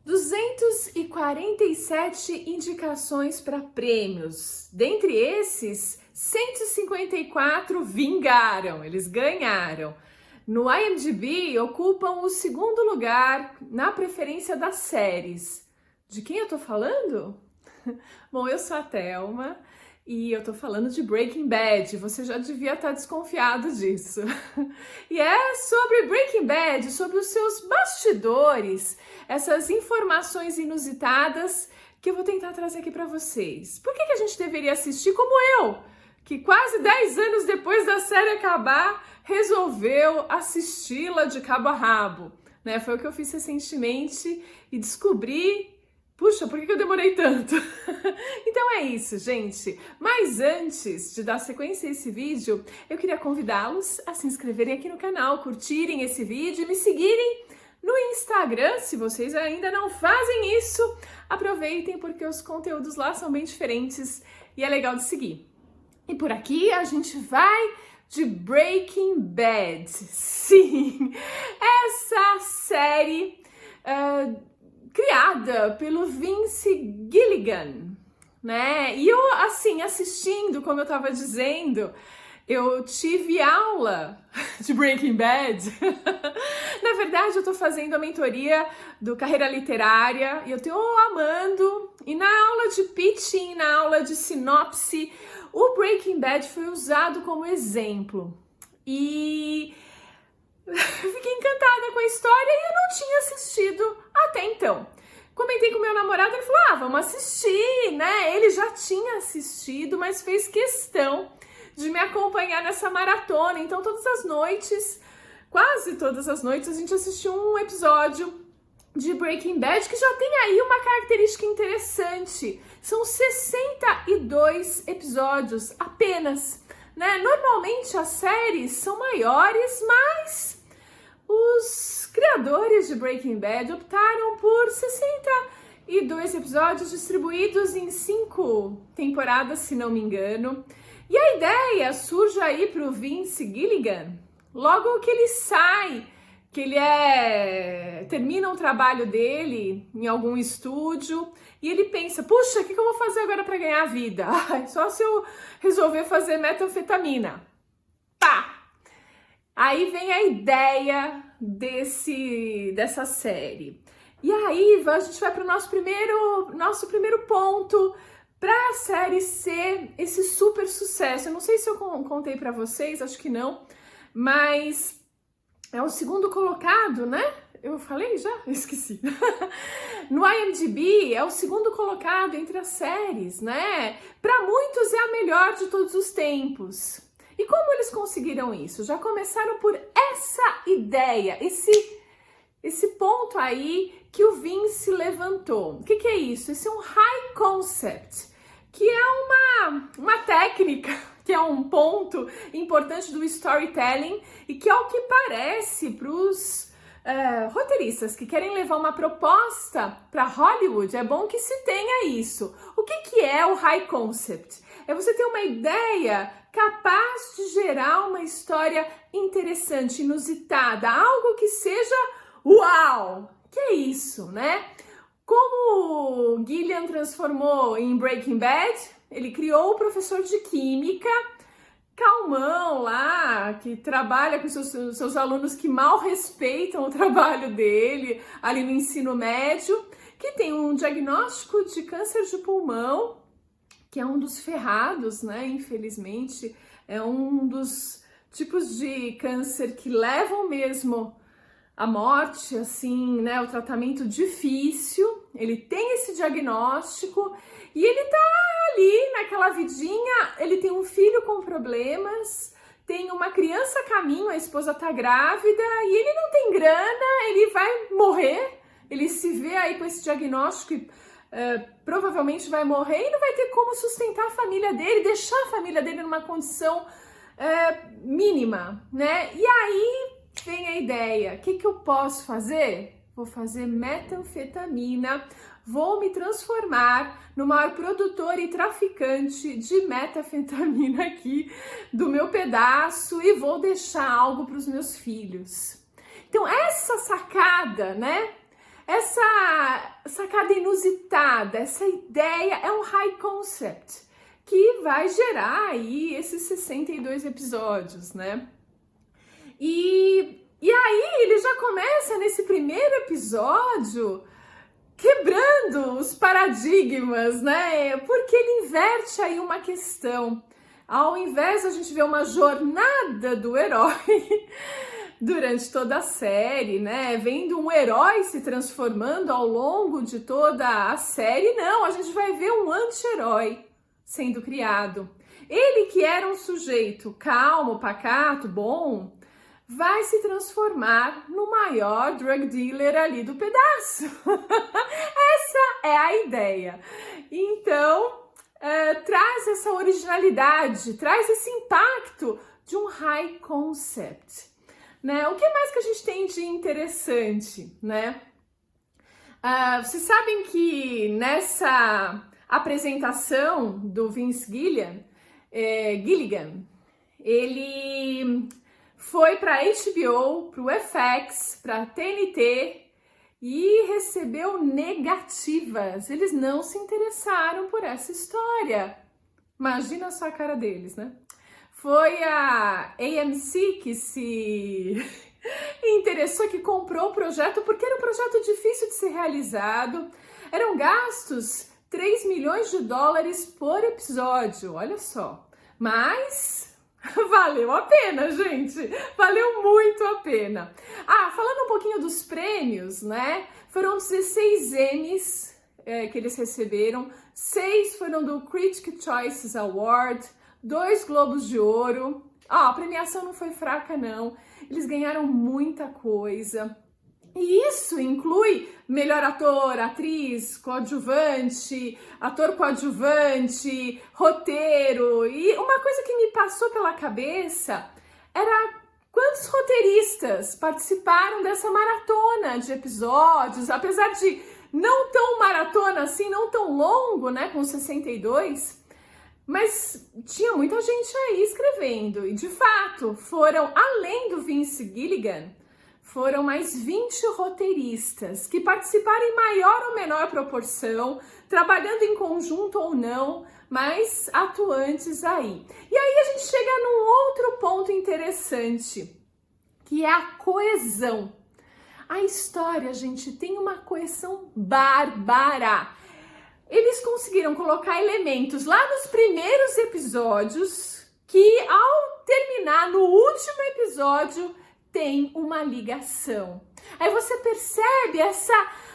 247 indicações para prêmios. Dentre esses, 154 vingaram, eles ganharam. No IMDb, ocupam o segundo lugar na preferência das séries. De quem eu tô falando? Bom, eu sou a Thelma e eu tô falando de Breaking Bad. Você já devia estar desconfiado disso. E é sobre Breaking Bad, sobre os seus bastidores, essas informações inusitadas que eu vou tentar trazer aqui para vocês. Por que a gente deveria assistir como eu, que quase 10 anos depois da série acabar, resolveu assisti-la de cabo a rabo, né? Foi o que eu fiz recentemente e descobri, puxa, por que eu demorei tanto? Então é isso, gente. Mas antes de dar sequência a esse vídeo, eu queria convidá-los a se inscreverem aqui no canal, curtirem esse vídeo e me seguirem no Instagram, se vocês ainda não fazem isso. Aproveitem porque os conteúdos lá são bem diferentes e é legal de seguir. E por aqui a gente vai de Breaking Bad. Sim, essa série criada pelo Vince Gilligan, né? E eu, assim, assistindo, como eu tava dizendo, eu tive aula de Breaking Bad. Na verdade, eu tô fazendo a mentoria do Carreira Literária e eu tô amando. E na aula de pitching, na aula de sinopse, o Breaking Bad foi usado como exemplo. E fiquei encantada com a história e eu não tinha assistido até então. Comentei com meu namorado, ele falou, vamos assistir, né? Ele já tinha assistido, mas fez questão de me acompanhar nessa maratona. Então, todas as noites, quase todas as noites, a gente assistiu um episódio de Breaking Bad, que já tem aí uma característica interessante. São 62 episódios apenas, né? Normalmente as séries são maiores, mas os criadores de Breaking Bad optaram por 62 episódios distribuídos em 5 temporadas, se não me engano. E a ideia surge aí pro Vince Gilligan, logo que ele sai, que ele termina um trabalho dele em algum estúdio e ele pensa, puxa, o que eu vou fazer agora para ganhar vida? Só se eu resolver fazer metanfetamina. Pá! Aí vem a ideia dessa série. E aí a gente vai para o nosso primeiro ponto para a série ser esse super sucesso. Eu não sei se eu contei para vocês, acho que não, mas é o segundo colocado, né? Eu falei já? Esqueci. No IMDb é o segundo colocado entre as séries, né? Para muitos é a melhor de todos os tempos. E como eles conseguiram isso? Já começaram por essa ideia, esse ponto aí que o Vince levantou. O que é isso? Isso é um high concept, que é uma técnica, que é um ponto importante do storytelling e que, ao que parece, para os roteiristas que querem levar uma proposta para Hollywood, é bom que se tenha isso. O que é o high concept? É você ter uma ideia capaz de gerar uma história interessante, inusitada, algo que seja uau! Que é isso, né? Como o Gillian transformou em Breaking Bad, ele criou o professor de química, calmão lá, que trabalha com seus alunos que mal respeitam o trabalho dele, ali no ensino médio, que tem um diagnóstico de câncer de pulmão, que é um dos ferrados, né? Infelizmente, é um dos tipos de câncer que levam mesmo a morte, assim, né, o tratamento difícil. Ele tem esse diagnóstico e ele tá ali naquela vidinha, ele tem um filho com problemas, tem uma criança a caminho, a esposa tá grávida e ele não tem grana, ele vai morrer, ele se vê aí com esse diagnóstico e provavelmente vai morrer e não vai ter como sustentar a família dele, deixar a família dele numa condição mínima, né? E aí vem a ideia, o que eu posso fazer? Vou fazer metanfetamina, vou me transformar no maior produtor e traficante de metanfetamina aqui do meu pedaço e vou deixar algo para os meus filhos. Então essa sacada, né? sacada inusitada, essa ideia é um high concept que vai gerar aí esses 62 episódios, né? E aí ele já começa nesse primeiro episódio quebrando os paradigmas, né? Porque ele inverte aí uma questão. Ao invés de a gente ver uma jornada do herói durante toda a série, né? Vendo um herói se transformando ao longo de toda a série, não, a gente vai ver um anti-herói sendo criado. Ele que era um sujeito calmo, pacato, bom, vai se transformar no maior drug dealer ali do pedaço. Essa é a ideia. Então, traz essa originalidade, traz esse impacto de um high concept, né? O que mais que a gente tem de interessante, né? Vocês sabem que nessa apresentação do Vince Gilligan, ele foi para HBO, para o FX, para TNT e recebeu negativas. Eles não se interessaram por essa história. Imagina só a cara deles, né? Foi a AMC que se interessou, que comprou o projeto, porque era um projeto difícil de ser realizado. Eram gastos $3 milhões por episódio, olha só. Mas valeu a pena, gente. Valeu muito a pena. Falando um pouquinho dos prêmios, né? Foram 16 Emmys que eles receberam. 6 foram do Critics' Choice Award. 2 Globos de Ouro. A premiação não foi fraca, não. Eles ganharam muita coisa. E isso inclui melhor ator, atriz, coadjuvante, ator coadjuvante, roteiro. E uma coisa que me passou pela cabeça era quantos roteiristas participaram dessa maratona de episódios, apesar de não tão maratona assim, não tão longo, né, com 62, mas tinha muita gente aí escrevendo. E de fato, foram, além do Vince Gilligan, foram mais 20 roteiristas que participaram em maior ou menor proporção, trabalhando em conjunto ou não, mas atuantes aí. E aí a gente chega num outro ponto interessante, que é a coesão. A história, gente, tem uma coesão bárbara. Eles conseguiram colocar elementos lá nos primeiros episódios que, ao terminar no último episódio, tem uma ligação. Aí você percebe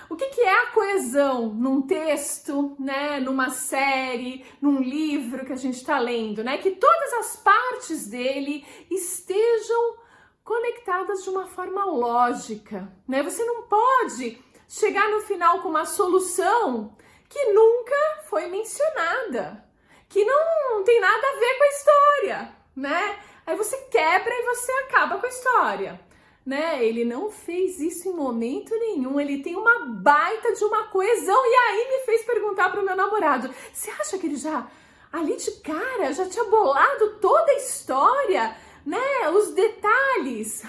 o que é a coesão num texto, né, numa série, num livro que a gente está lendo, né, que todas as partes dele estejam conectadas de uma forma lógica, né? Você não pode chegar no final com uma solução que nunca foi mencionada, que não tem nada a ver com a história, né? Aí você quebra e você acaba com a história, né? Ele não fez isso em momento nenhum, ele tem uma baita de uma coesão. E aí me fez perguntar pro meu namorado, você acha que ele já, ali de cara, já tinha bolado toda a história, né? Os detalhes.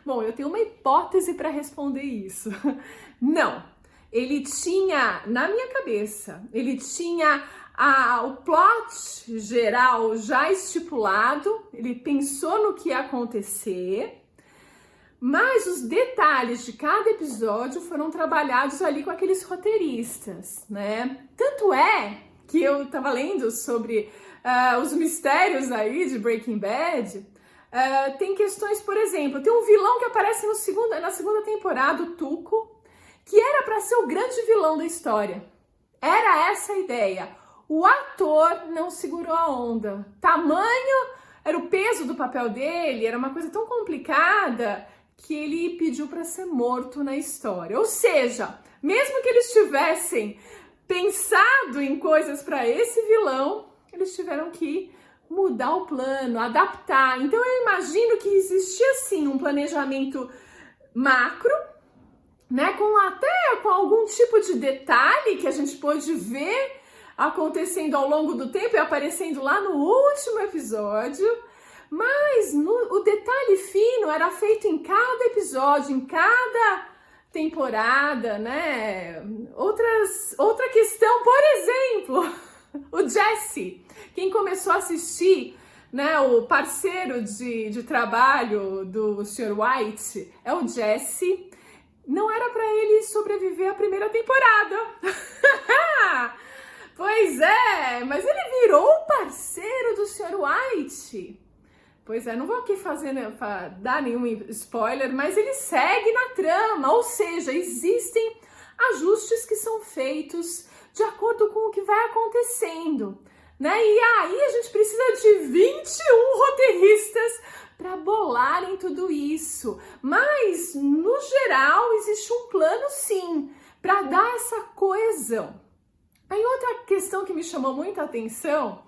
Bom, eu tenho uma hipótese para responder isso. Não, ele tinha, na minha cabeça, ele tinha o plot geral já estipulado, ele pensou no que ia acontecer, mas os detalhes de cada episódio foram trabalhados ali com aqueles roteiristas, né? Tanto é que eu tava lendo sobre os mistérios aí de Breaking Bad. Tem questões, por exemplo, tem um vilão que aparece na segunda temporada, o Tuco, que era para ser o grande vilão da história. Era essa a ideia. O ator não segurou a onda. Tamanho era o peso do papel dele, era uma coisa tão complicada que ele pediu para ser morto na história. Ou seja, mesmo que eles tivessem pensado em coisas para esse vilão, eles tiveram que mudar o plano, adaptar. Então eu imagino que existia sim um planejamento macro, né, com algum tipo de detalhe que a gente pôde ver acontecendo ao longo do tempo e aparecendo lá no último episódio, mas o detalhe fino era feito em cada episódio, em cada temporada, né? Outra questão, por exemplo, o Jesse. Quem começou a assistir, né, o parceiro de trabalho do Sr. White é o Jesse. Não era para ele sobreviver à primeira temporada. Pois é, mas ele virou o parceiro do Sr. White. Pois é, não vou aqui dar nenhum spoiler, mas ele segue na trama, ou seja, existem ajustes que são feitos de acordo com o que vai acontecendo, né? E aí a gente precisa de 21 roteiristas para bolarem tudo isso. Mas, no geral, existe um plano sim, para dar essa coesão. Aí outra questão que me chamou muita atenção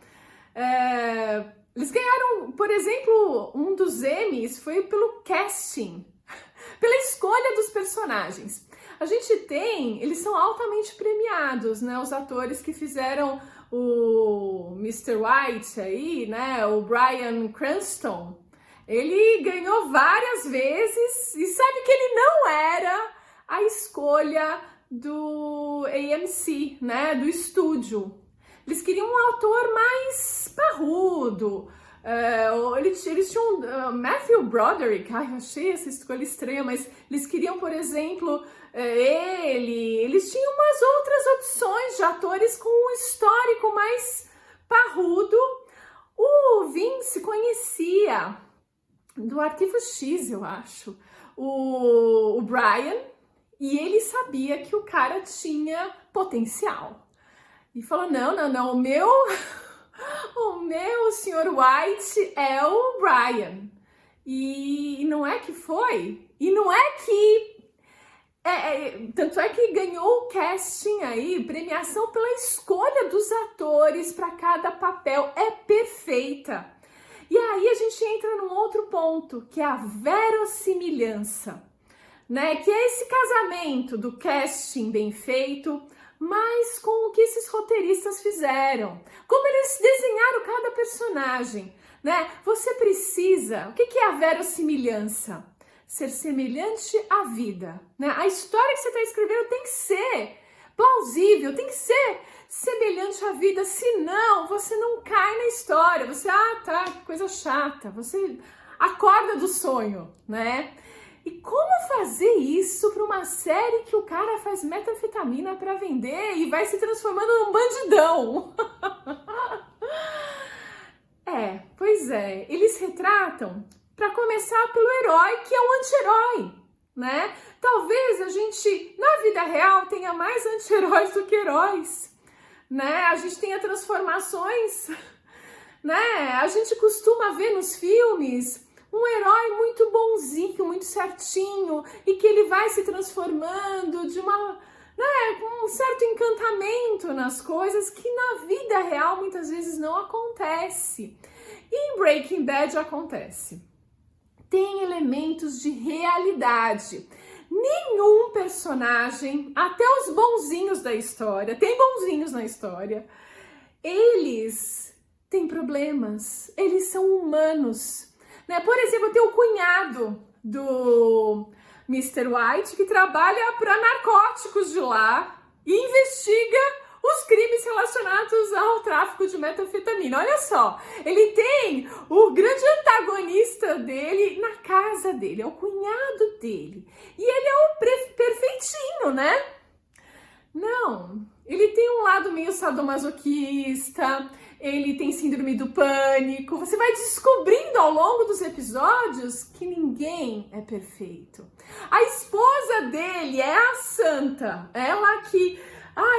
eles ganharam, por exemplo, um dos Emmys foi pelo casting, pela escolha dos personagens. A gente tem, eles são altamente premiados, né? Os atores que fizeram o Mr. White aí, né? O Bryan Cranston, ele ganhou várias vezes e sabe que ele não era a escolha do AMC, né? Do estúdio. Eles queriam um ator mais parrudo. Eles tinham Matthew Broderick. Ai, eu achei essa escolha estranha, mas eles queriam, por exemplo, eles tinham umas outras opções de atores com um histórico mais parrudo. O Vince conhecia do Arquivo X, eu acho, o Bryan, e ele sabia que o cara tinha potencial. E falou, não, o meu Sr. White é o Bryan. E não é que foi. E não é que... tanto é que ganhou o casting aí, premiação pela escolha dos atores para cada papel. É perfeita. E aí a gente entra num outro ponto, que é a verossimilhança, né? Que é esse casamento do casting bem feito, mas com o que esses roteiristas fizeram, como eles desenharam cada personagem, né? Você precisa, o que é a verossimilhança? Ser semelhante à vida, né? A história que você está escrevendo tem que ser plausível, tem que ser semelhante à vida, senão você não cai na história, você, tá, que coisa chata, você acorda do sonho, né? E como fazer isso para uma série que o cara faz metanfetamina para vender e vai se transformando num bandidão? Pois é, eles retratam, para começar, pelo herói, que é o anti-herói, né? Talvez a gente, na vida real, tenha mais anti-heróis do que heróis, né? A gente tenha transformações, né? A gente costuma ver nos filmes um herói muito bonzinho, muito certinho, e que ele vai se transformando com um certo encantamento nas coisas que na vida real muitas vezes não acontece. E em Breaking Bad acontece. Tem elementos de realidade. Nenhum personagem, até os bonzinhos da história, tem bonzinhos na história, eles têm problemas, eles são humanos. Né? Por exemplo, tem o cunhado do Mr. White que trabalha para narcóticos de lá e investiga os crimes relacionados ao tráfico de metanfetamina. Olha só, ele tem o grande antagonista dele na casa dele, é o cunhado dele. E ele é o perfeitinho, né? Não, ele tem um lado meio sadomasoquista, ele tem síndrome do pânico. Você vai descobrindo ao longo dos episódios que ninguém é perfeito. A esposa dele é a santa, ela que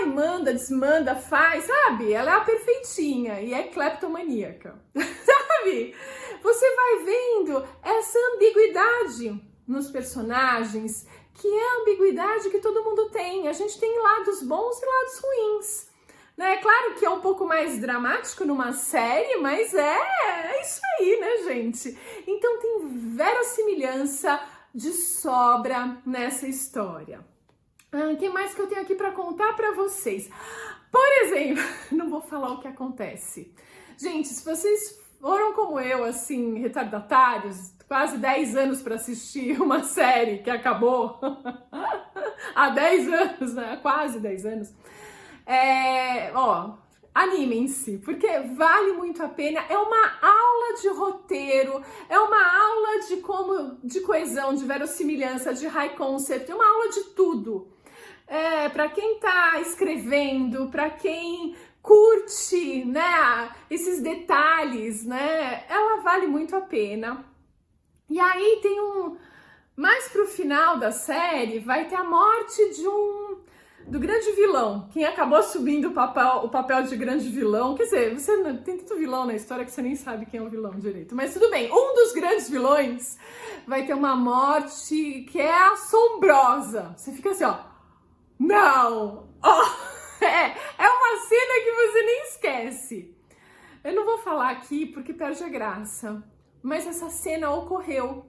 manda, desmanda, faz, sabe? Ela é a perfeitinha e é cleptomaníaca, sabe? Você vai vendo essa ambiguidade nos personagens, que é a ambiguidade que todo mundo tem. A gente tem lados bons e lados ruins, né? Claro que é um pouco mais dramático numa série, mas é isso aí, né, gente? Então tem verossimilhança de sobra nessa história. O que mais que eu tenho aqui para contar para vocês? Por exemplo, não vou falar o que acontece. Gente, se vocês foram como eu, assim, retardatários, quase 10 anos para assistir uma série que acabou há 10 anos, né? Quase 10 anos. Animem-se, porque vale muito a pena. É uma aula de roteiro, é uma aula de coesão, de verossimilhança, de high concept, é uma aula de tudo. Para quem tá escrevendo, para quem curte, né, esses detalhes, né, ela vale muito a pena. E aí tem mais pro final da série, vai ter a morte do grande vilão, quem acabou assumindo o papel de grande vilão. Quer dizer, tem tanto vilão na história que você nem sabe quem é o vilão direito, mas tudo bem, um dos grandes vilões vai ter uma morte que é assombrosa. Você fica assim, ó, não! É uma cena que você nem esquece. Eu não vou falar aqui porque perde a graça, mas essa cena ocorreu.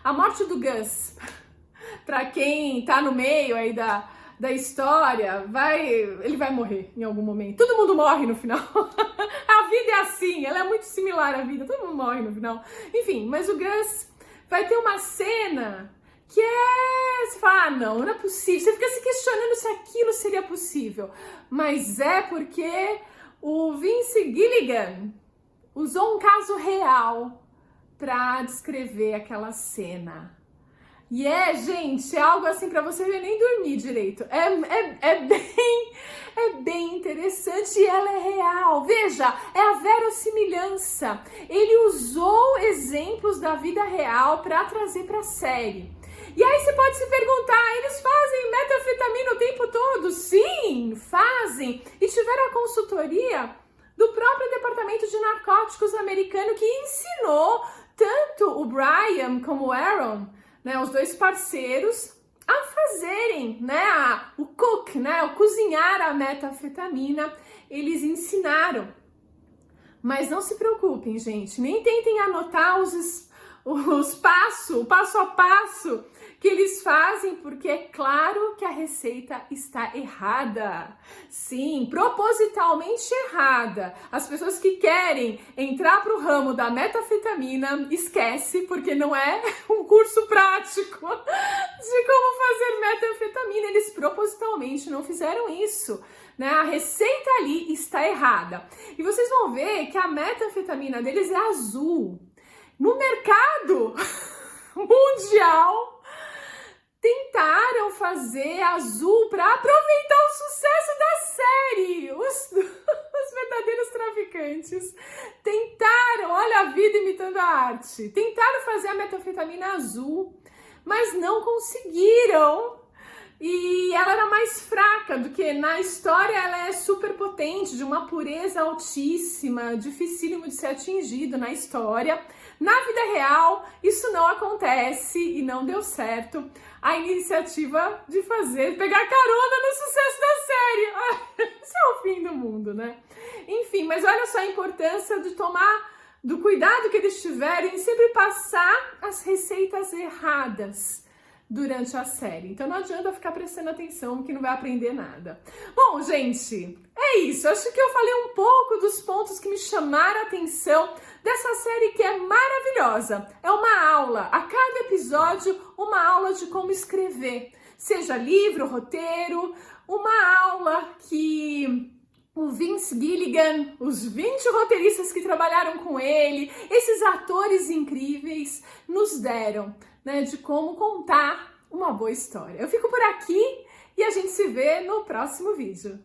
A morte do Gus, pra quem tá no meio aí da história, ele vai morrer em algum momento. Todo mundo morre no final. A vida é assim, ela é muito similar à vida, todo mundo morre no final. Enfim, mas o Gus vai ter uma cena que você fala, não é possível. Você fica se questionando se aquilo seria possível. Mas é porque o Vince Gilligan usou um caso real para descrever aquela cena. E gente, é algo assim para você nem dormir direito. É bem interessante e ela é real. Veja, é a verossimilhança. Ele usou exemplos da vida real para trazer para a série. E aí você pode se perguntar, eles fazem metanfetamina o tempo todo? Sim, fazem. E tiveram a consultoria do próprio Departamento de Narcóticos americano que ensinou tanto o Brian como o Aaron, né, os dois parceiros, a fazerem, né, o cozinhar a metanfetamina. Eles ensinaram. Mas não se preocupem, gente, nem tentem anotar o passo a passo que eles fazem, porque é claro que a receita está errada. Sim, propositalmente errada. As pessoas que querem entrar para o ramo da metanfetamina, esquece, porque não é um curso prático de como fazer metanfetamina. Eles propositalmente não fizeram isso, né? A receita ali está errada. E vocês vão ver que a metanfetamina deles é azul. No mercado mundial, tentaram fazer azul para aproveitar o sucesso da série. Os verdadeiros traficantes tentaram, olha a vida imitando a arte, tentaram fazer a metanfetamina azul, mas não conseguiram. E ela era mais fraca do que na história. Ela é super potente, de uma pureza altíssima, dificílimo de ser atingido na história. Na vida real, isso não acontece e não deu certo a iniciativa de pegar carona no sucesso da série. Isso é o fim do mundo, né? Enfim, mas olha só a importância de do cuidado que eles tiveram em sempre passar as receitas erradas durante a série. Então não adianta ficar prestando atenção que não vai aprender nada. Bom, gente, é isso. Acho que eu falei um pouco dos pontos que me chamaram a atenção dessa série que é maravilhosa. É uma aula, a cada episódio, uma aula de como escrever. Seja livro, roteiro, uma aula que o Vince Gilligan, os 20 roteiristas que trabalharam com ele, esses atores incríveis nos deram, né, de como contar uma boa história. Eu fico por aqui e a gente se vê no próximo vídeo.